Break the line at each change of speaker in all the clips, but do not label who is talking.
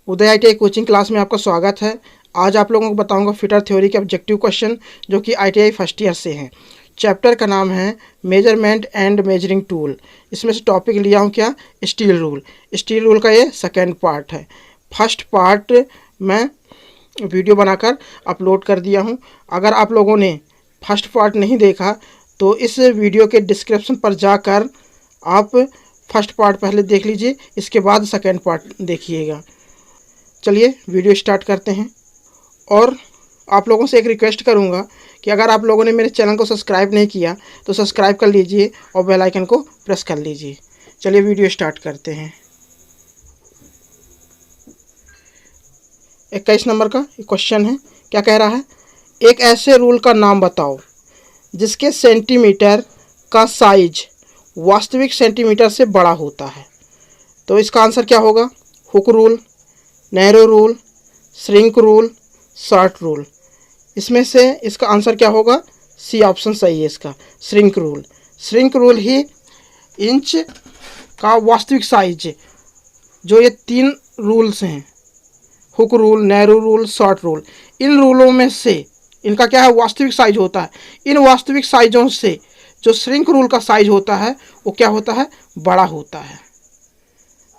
उदय ITI coaching class में आपका स्वागत है। आज आप लोगों को बताऊंगा फिटर थ्योरी के ऑब्जेक्टिव क्वेश्चन जो कि ITI फर्स्ट ईयर से हैं। चैप्टर का नाम है मेजरमेंट एंड मेजरिंग टूल। इसमें से टॉपिक लिया हूँ क्या, स्टील रूल। स्टील रूल का ये सेकेंड पार्ट है। फर्स्ट पार्ट मैं वीडियो बनाकर अपलोड कर दिया हूँ। अगर आप लोगों ने फर्स्ट पार्ट नहीं देखा तो इस वीडियो के डिस्क्रिप्शन पर जाकर आप फर्स्ट पार्ट पहले देख लीजिए, इसके बाद सेकेंड पार्ट देखिएगा। चलिए वीडियो स्टार्ट करते हैं। और आप लोगों से एक रिक्वेस्ट करूंगा कि अगर आप लोगों ने मेरे चैनल को सब्सक्राइब नहीं किया तो सब्सक्राइब कर लीजिए और बेल आइकन को प्रेस कर लीजिए। चलिए वीडियो स्टार्ट करते हैं। 21 नंबर का क्वेश्चन है। क्या कह रहा है, एक ऐसे रूल का नाम बताओ जिसके सेंटीमीटर का साइज वास्तविक सेंटीमीटर से बड़ा होता है। तो इसका आंसर क्या होगा, hook rule, narrow rule, shrink rule, short rule. इसमें से इसका आंसर क्या होगा, सी ऑप्शन सही है इसका, श्रिंक रूल। श्रिंक रूल ही इंच का वास्तविक साइज, जो ये तीन रूल्स हैं, hook rule, narrow rule, short rule, इन रूलों में से इनका क्या है, वास्तविक साइज होता है। इन वास्तविक साइजों से जो श्रिंक रूल का साइज होता है वो क्या होता है, बड़ा होता है।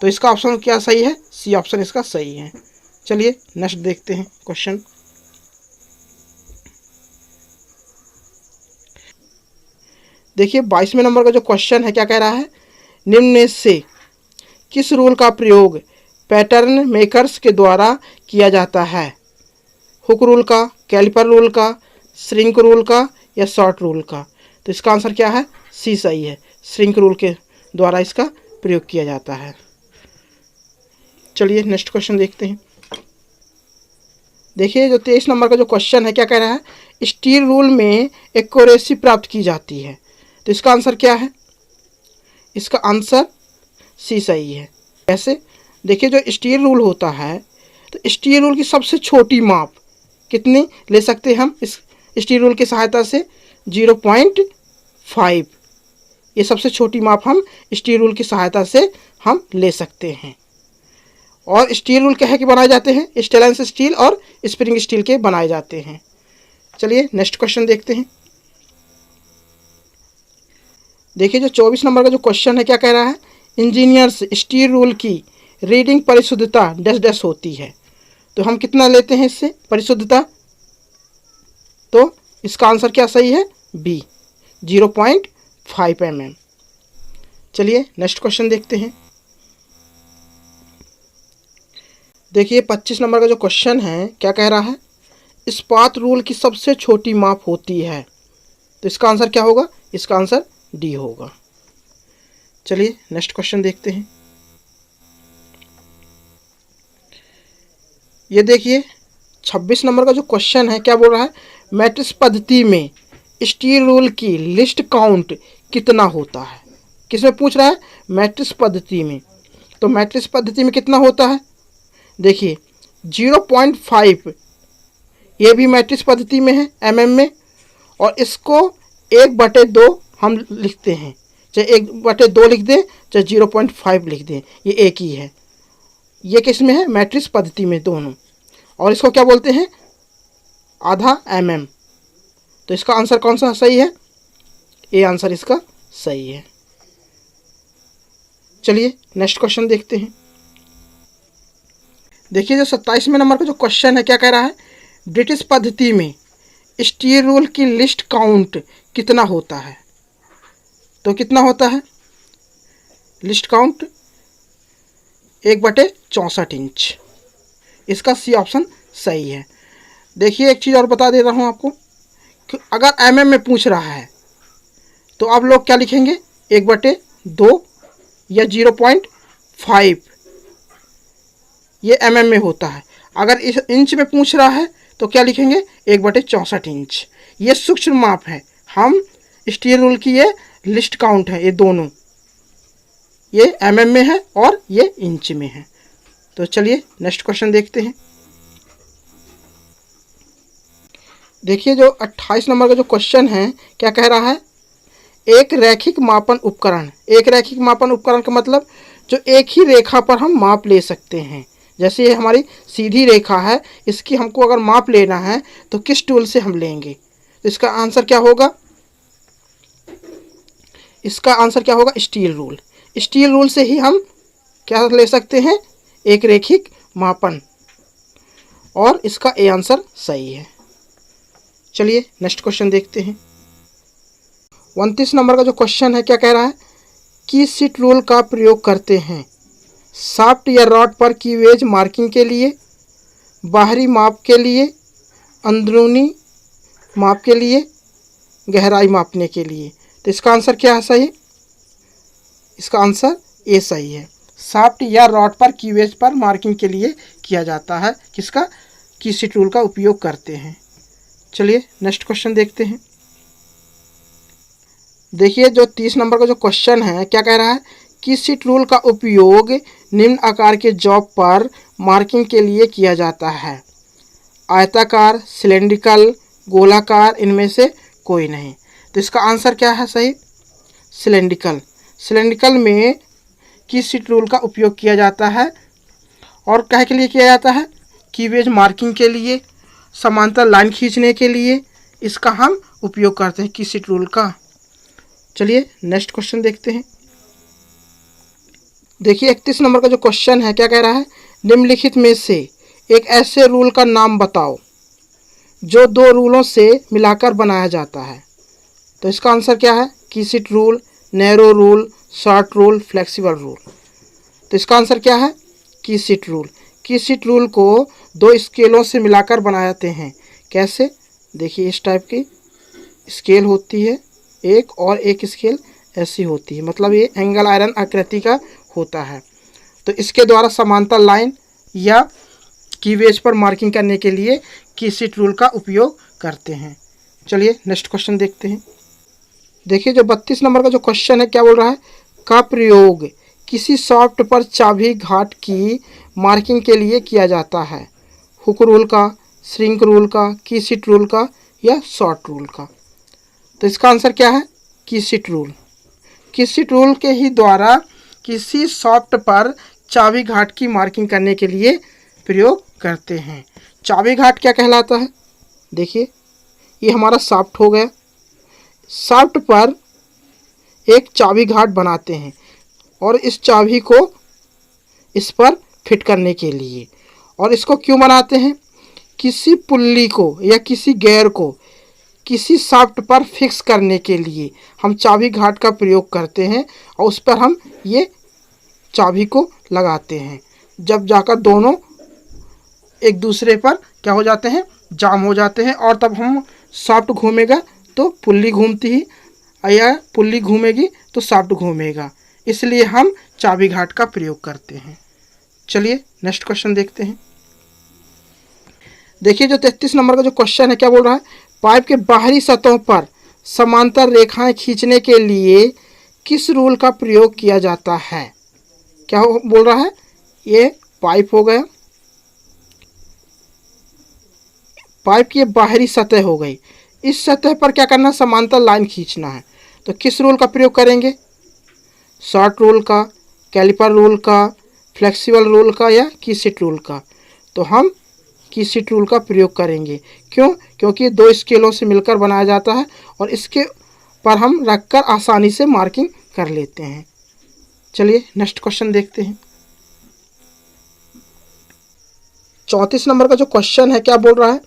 तो इसका ऑप्शन क्या सही है, सी ऑप्शन इसका सही है। चलिए नेक्स्ट देखते हैं क्वेश्चन। देखिए 22वें नंबर का जो क्वेश्चन है, क्या कह रहा है, निम्न में से किस रूल का प्रयोग पैटर्न मेकर्स के द्वारा किया जाता है। हुक रूल का, कैलिपर रूल का, श्रिंक रूल का या शॉर्ट रूल का। तो इसका आंसर क्या है, सी सही है, श्रिंक रूल के द्वारा इसका प्रयोग किया जाता है। चलिए नेक्स्ट क्वेश्चन देखते हैं। देखिए जो 23 नंबर का जो क्वेश्चन है, क्या कह रहा है, स्टील रूल में एक्यूरेसी प्राप्त की जाती है। तो इसका आंसर क्या है, इसका आंसर सी सही है। कैसे, देखिए जो स्टील रूल होता है तो स्टील रूल की सबसे छोटी माप कितनी ले सकते हैं हम इस स्टील रूल की सहायता से, 0.5। ये सबसे छोटी माप हम स्टील रूल की सहायता से हम ले सकते हैं। और स्टील रूल क्या है कि बनाए जाते हैं, स्टेनलेस स्टील और स्प्रिंग स्टील के बनाए जाते हैं। चलिए नेक्स्ट क्वेश्चन देखते हैं। देखिए जो 24 नंबर का जो क्वेश्चन है, क्या कह रहा है, इंजीनियर्स स्टील रूल की रीडिंग परिशुद्धता डैश डैश होती है। तो हम कितना लेते हैं इससे परिशुद्धता, तो इसका आंसर क्या सही है, बी, 0.5 mm। चलिए नेक्स्ट क्वेश्चन देखते हैं। देखिए 25 नंबर का जो क्वेश्चन है, क्या कह रहा है, इस्पात रूल की सबसे छोटी माप होती है। तो इसका आंसर क्या होगा, इसका आंसर डी होगा। चलिए नेक्स्ट क्वेश्चन देखते हैं। ये देखिए 26 नंबर का जो क्वेश्चन है, क्या बोल रहा है, मैट्रिक्स पद्धति में स्टील रूल की लिस्ट काउंट कितना होता है। किसमें पूछ रहा है, मैट्रिक्स पद्धति में। तो मैट्रिक्स पद्धति में कितना होता है, देखिए 0.5, ये भी मैट्रिक्स पद्धति में है mm में, और इसको 1/2 हम लिखते हैं, चाहे 1/2 लिख दें चाहे 0.5 लिख दें, ये एक ही है। ये किस में है, मैट्रिक्स पद्धति में दोनों। और इसको क्या बोलते हैं, आधा mm। तो इसका आंसर कौन सा सही है, ये आंसर इसका सही है। चलिए नेक्स्ट क्वेश्चन देखते हैं। देखिए जो 27वें नंबर का जो क्वेश्चन है, क्या कह रहा है, ब्रिटिश पद्धति में स्टील रूल की लिस्ट काउंट कितना होता है। तो कितना होता है, लिस्ट काउंट 1/64 इंच। इसका सी ऑप्शन सही है। देखिए एक चीज़ और बता दे रहा हूँ आपको कि अगर mm में पूछ रहा है तो आप लोग क्या लिखेंगे, 1/2 या 0.5, ये mm में होता है। अगर इस इंच में पूछ रहा है तो क्या लिखेंगे, 1/64 इंच। ये सूक्ष्म माप है, हम स्टील रूल की ये लिस्ट काउंट है, ये दोनों, ये mm में है और ये इंच में है। तो चलिए नेक्स्ट क्वेश्चन देखते हैं। देखिए जो 28 नंबर का जो क्वेश्चन है, क्या कह रहा है, एक रैखिक मापन उपकरण। एक रैखिक मापन उपकरण का मतलब जो एक ही रेखा पर हम माप ले सकते हैं, जैसे ये हमारी सीधी रेखा है, इसकी हमको अगर माप लेना है तो किस टूल से हम लेंगे? तो इसका आंसर क्या होगा? इसका आंसर क्या होगा? Steel rule. स्टील रूल से ही हम क्या ले सकते हैं? एक रेखिक मापन। और इसका ए आंसर सही है। चलिए नेक्स्ट क्वेश्चन देखते हैं। 29 नंबर का जो क्वेश्चन है क्या कह रहा है? की सीट रूल का प्रयोग करते हैं शाफ्ट या रॉड पर कीवेज मार्किंग के लिए, बाहरी माप के लिए, अंदरूनी माप के लिए, गहराई मापने के लिए। तो इसका आंसर क्या है सही? इसका आंसर ए सही है। शाफ्ट या रॉड पर कीवेज पर मार्किंग के लिए किया जाता है। किसका? की सीट रूल का उपयोग करते हैं। चलिए नेक्स्ट क्वेश्चन देखते हैं। देखिए जो 30 नंबर का जो क्वेश्चन है क्या कह रहा है? की सीट रूल का उपयोग निम्न आकार के जॉब पर मार्किंग के लिए किया जाता है। आयताकार, सिलेंड्रिकल, गोलाकार, इनमें से कोई नहीं। तो इसका आंसर क्या है सही? सिलेंड्रिकल। सिलेंड्रिकल में की सीट रूल का उपयोग किया जाता है। और काहे के लिए किया जाता है? कीवेज मार्किंग के लिए, समांतर लाइन खींचने के लिए इसका हम उपयोग करते हैं, की सीट रूल का। चलिए नेक्स्ट क्वेश्चन देखते हैं। देखिए 31 नंबर का जो क्वेश्चन है क्या कह रहा है? निम्नलिखित में से एक ऐसे रूल का नाम बताओ जो दो रूलों से मिलाकर बनाया जाता है। तो इसका आंसर क्या है? की seat rule, narrow rule, short rule, flexible rule. तो इसका आंसर क्या है? की सीट रूल। की सीट रूल को दो स्केलों से मिलाकर बनाते हैं। कैसे? देखिए इस टाइप की स्केल होती है एक, और एक स्केल ऐसी होती है, मतलब ये एंगल आयरन आकृति का होता है। तो इसके द्वारा समांतर लाइन या कीवेज पर मार्किंग करने के लिए की सीट रूल का उपयोग करते हैं। चलिए नेक्स्ट क्वेश्चन देखते हैं। देखिए जो 32 नंबर का जो क्वेश्चन है क्या बोल रहा है? का प्रयोग किसी सॉफ्ट पर चाबी घाट की मार्किंग के लिए किया जाता है। हुक रूल का, श्रिंक रूल का, की सीट रूल का, या शॉर्ट रूल का। तो इसका आंसर क्या है? की सीट रूल। की सीट रूल के ही द्वारा किसी सॉफ्ट पर चाबी घाट की मार्किंग करने के लिए प्रयोग करते हैं। चाबी घाट क्या कहलाता है? देखिए ये हमारा सॉफ्ट हो गया। सॉफ्ट पर एक चाबी घाट बनाते हैं और इस चाबी को इस पर फिट करने के लिए। और इसको क्यों बनाते हैं? किसी पुल्ली को या किसी गेयर को किसी सॉफ्ट पर फिक्स करने के लिए हम चाबी घाट का प्रयोग करते हैं और उस पर हम ये चाबी को लगाते हैं। जब जाकर दोनों एक दूसरे पर क्या हो जाते हैं? जाम हो जाते हैं। और तब हम सॉफ्ट घूमेगा तो पुल्ली घूमती ही, या पुल्ली घूमेगी तो सॉफ्ट घूमेगा, इसलिए हम चाबी घाट का प्रयोग करते हैं। चलिए नेक्स्ट क्वेश्चन देखते हैं। देखिए जो 33 नंबर का जो क्वेश्चन है क्या बोल रहा है? पाइप के बाहरी सतहों पर समांतर रेखाएं खींचने के लिए किस रूल का प्रयोग किया जाता है? क्या बोल रहा है? ये पाइप हो गया, पाइप की बाहरी सतह हो गई। इस सतह पर क्या करना? समांतर लाइन खींचना है। तो किस रूल का प्रयोग करेंगे? शॉर्ट रूल का, कैलिपर रूल का, फ्लेक्सिबल रूल का, या की सीट रूल का? तो हम की सीट रूल का प्रयोग करेंगे। क्यों? क्योंकि दो स्केलों से मिलकर बनाया जाता है और इसके पर हम रखकर आसानी से मार्किंग कर लेते हैं। चलिए नेक्स्ट क्वेश्चन देखते हैं। 34 नंबर का जो क्वेश्चन है क्या बोल रहा है?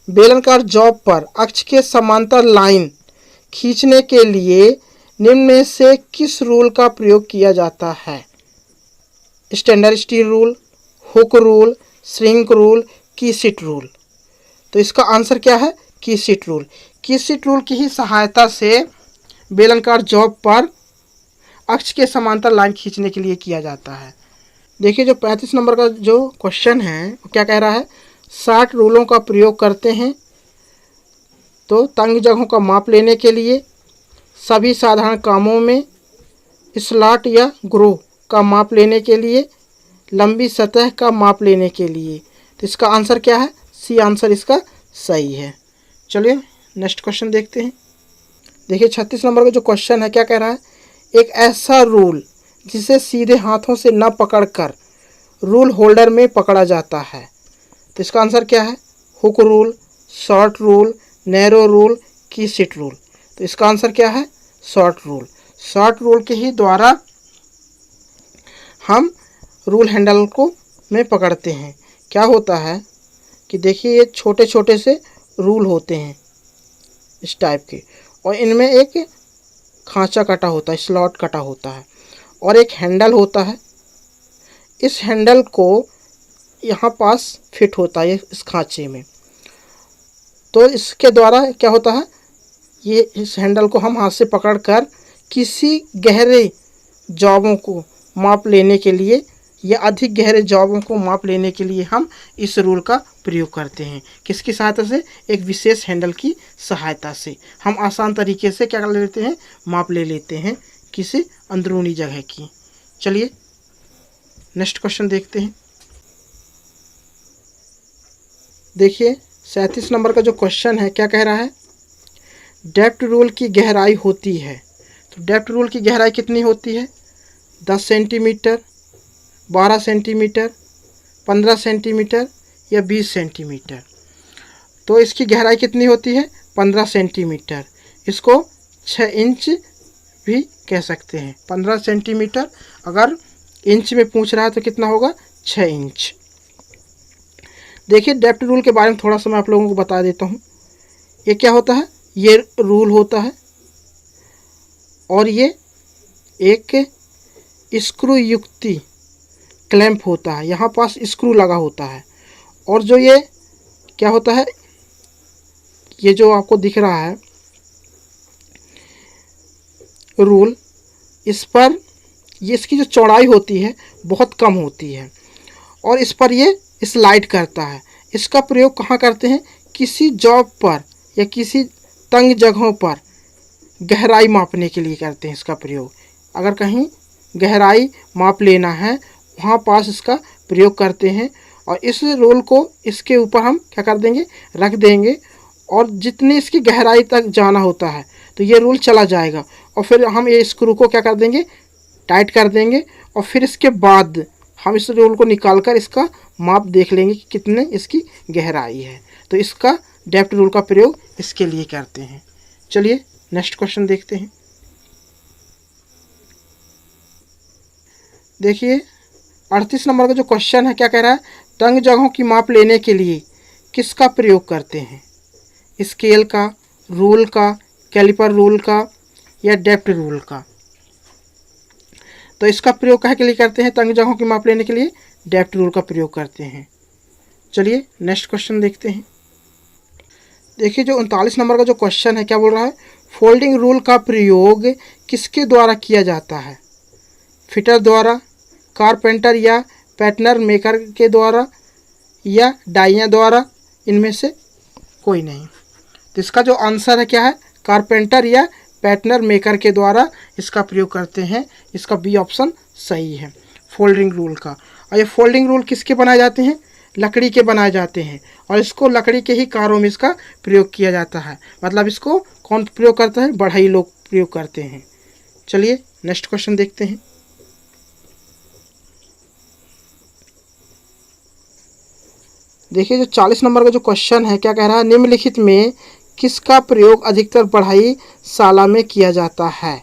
बेलनाकार जॉब पर अक्ष के समांतर लाइन खींचने के लिए निम्न में से किस रूल का प्रयोग किया जाता है? Standard steel rule, hook rule, shrink rule, की सीट रूल। तो इसका आंसर क्या है? की सीट रूल। की सीट रूल की ही सहायता से बेलनाकार जॉब पर अक्ष के समांतर लाइन खींचने के लिए किया जाता है। देखिए जो 35 नंबर का जो क्वेश्चन है वो क्या कह रहा है? 60 रूलों का प्रयोग करते हैं। तो तंग जगहों का माप लेने के लिए, सभी साधारण कामों में, स्लॉट या ग्रो का माप लेने के लिए, लंबी सतह का माप लेने के लिए। तो इसका आंसर क्या है? सी आंसर इसका सही है। चलिए नेक्स्ट क्वेश्चन देखते हैं। देखिए 36 नंबर का जो क्वेश्चन है क्या कह रहा है? एक ऐसा रूल जिसे सीधे हाथों से न पकड़कर रूल होल्डर में पकड़ा जाता है? तो इसका आंसर क्या है? Hook rule, short rule, narrow rule, की सीट रूल। तो इसका आंसर क्या है? Short rule. शॉर्ट रूल के ही द्वारा हम रूल हैंडल को में पकड़ते हैं। क्या होता है कि देखिए ये छोटे छोटे से रूल होते हैं इस टाइप के, और इनमें एक खांचा कटा होता है, स्लॉट कटा होता है, और एक हैंडल होता है। इस हैंडल को यहाँ पास फिट होता है इस खांचे में। तो इसके द्वारा क्या होता है, ये इस हैंडल को हम हाथ से पकड़कर किसी गहरे जॉबों को माप लेने के लिए या अधिक गहरे जॉबों को माप लेने के लिए हम इस रूल का प्रयोग करते हैं। किसकी सहायता से? एक विशेष हैंडल की सहायता से हम आसान तरीके से क्या कर लेते हैं, माप ले लेते हैं किसी अंदरूनी जगह की। चलिए नेक्स्ट क्वेश्चन देखते हैं। देखिए 37 नंबर का जो क्वेश्चन है क्या कह रहा है, डेप्थ रूल की गहराई होती है। तो डेप्थ रूल की गहराई कितनी होती है? 10 सेंटीमीटर, 12 सेंटीमीटर, 15 सेंटीमीटर या 20 सेंटीमीटर। तो इसकी गहराई कितनी होती है? 15 सेंटीमीटर। इसको 6 इंच भी कह सकते हैं। 15 सेंटीमीटर अगर इंच में पूछ रहा है तो कितना होगा? 6 इंच। देखिए डेप्थ रूल के बारे में थोड़ा सा मैं आप लोगों को बता देता हूँ। ये क्या होता है? ये रूल होता है और ये एक स्क्रू युक्ति क्लैंप होता है, यहाँ पास स्क्रू लगा होता है। और जो ये क्या होता है, ये जो आपको दिख रहा है रूल, इस पर ये इसकी जो चौड़ाई होती है बहुत कम होती है और इस पर ये स्लाइड करता है। इसका प्रयोग कहाँ करते हैं? किसी जॉब पर या किसी तंग जगहों पर गहराई मापने के लिए करते हैं इसका प्रयोग। अगर कहीं गहराई माप लेना है वहाँ पास इसका प्रयोग करते हैं और इस रोल को इसके ऊपर हम क्या कर देंगे, रख देंगे और जितनी इसकी गहराई तक जाना होता है तो ये रोल चला जाएगा और फिर हम ये स्क्रू को क्या कर देंगे, टाइट कर देंगे और फिर इसके बाद हम इस रोल को निकालकर इसका माप देख लेंगे कि कितने इसकी गहराई है। तो इसका डेप्थ रूल का प्रयोग इसके लिए करते हैं। चलिए नेक्स्ट क्वेश्चन देखते हैं। देखिए 38 नंबर का जो क्वेश्चन है क्या कह रहा है, तंग जगहों की माप लेने के लिए किसका प्रयोग करते हैं? स्केल का, रूल का, कैलिपर रूल का या डेप्थ रूल का? तो इसका प्रयोग कहाँ के लिए करते हैं? तंग जगहों की माप लेने के लिए डेप्थ रूल का प्रयोग करते हैं। चलिए नेक्स्ट क्वेश्चन देखते हैं। देखिए जो 39 नंबर का जो क्वेश्चन है क्या बोल रहा है, फोल्डिंग रूल का प्रयोग किसके द्वारा किया जाता है? फिटर द्वारा, कारपेंटर या पैटर्नर मेकर के द्वारा या डाइया द्वारा? इनमें से कोई नहीं। तो इसका जो आंसर है क्या है, कारपेंटर या पैटर्नर मेकर के द्वारा इसका प्रयोग करते हैं। इसका बी ऑप्शन सही है फोल्डिंग रूल का। और ये फोल्डिंग रूल किसके बनाए जाते हैं? लकड़ी के बनाए जाते हैं और इसको लकड़ी के ही कारों में इसका प्रयोग किया जाता है। मतलब इसको कौन प्रयोग करता है? बढ़ई लोग प्रयोग करते हैं। चलिए नेक्स्ट क्वेश्चन देखते हैं। देखिए जो 40 नंबर का जो क्वेश्चन है क्या कह रहा है, निम्नलिखित में किसका प्रयोग अधिकतर बढ़ई शाला में किया जाता है?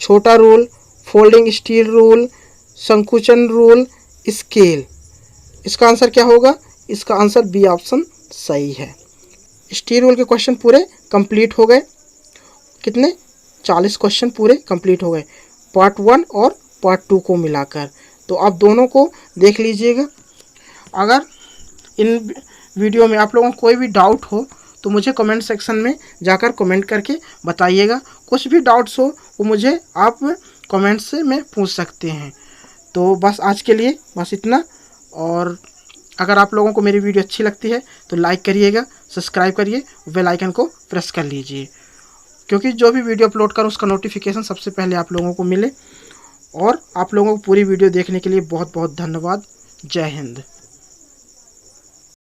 छोटा रूल, फोल्डिंग स्टील रूल, संकुचन रूल, स्केल? इसका आंसर क्या होगा? इसका आंसर बी ऑप्शन सही है। स्टील रूल के क्वेश्चन पूरे कंप्लीट हो गए। कितने? 40 क्वेश्चन पूरे कंप्लीट हो गए, पार्ट 1 और पार्ट 2 को मिलाकर। तो आप दोनों को देख लीजिएगा। अगर इन वीडियो में आप लोगों को कोई भी डाउट हो तो मुझे कमेंट सेक्शन में जाकर कमेंट करके बताइएगा। कुछ भी डाउट्स हो वो मुझे आप कमेंट से में पूछ सकते हैं। तो बस आज के लिए बस इतना। और अगर आप लोगों को मेरी वीडियो अच्छी लगती है तो लाइक करिएगा, सब्सक्राइब करिए, बेल आइकन को प्रेस कर लीजिए, क्योंकि जो भी वीडियो अपलोड करूँ उसका नोटिफिकेशन सबसे पहले आप लोगों को मिले। और आप लोगों को पूरी वीडियो देखने के लिए बहुत बहुत धन्यवाद। जय हिंद।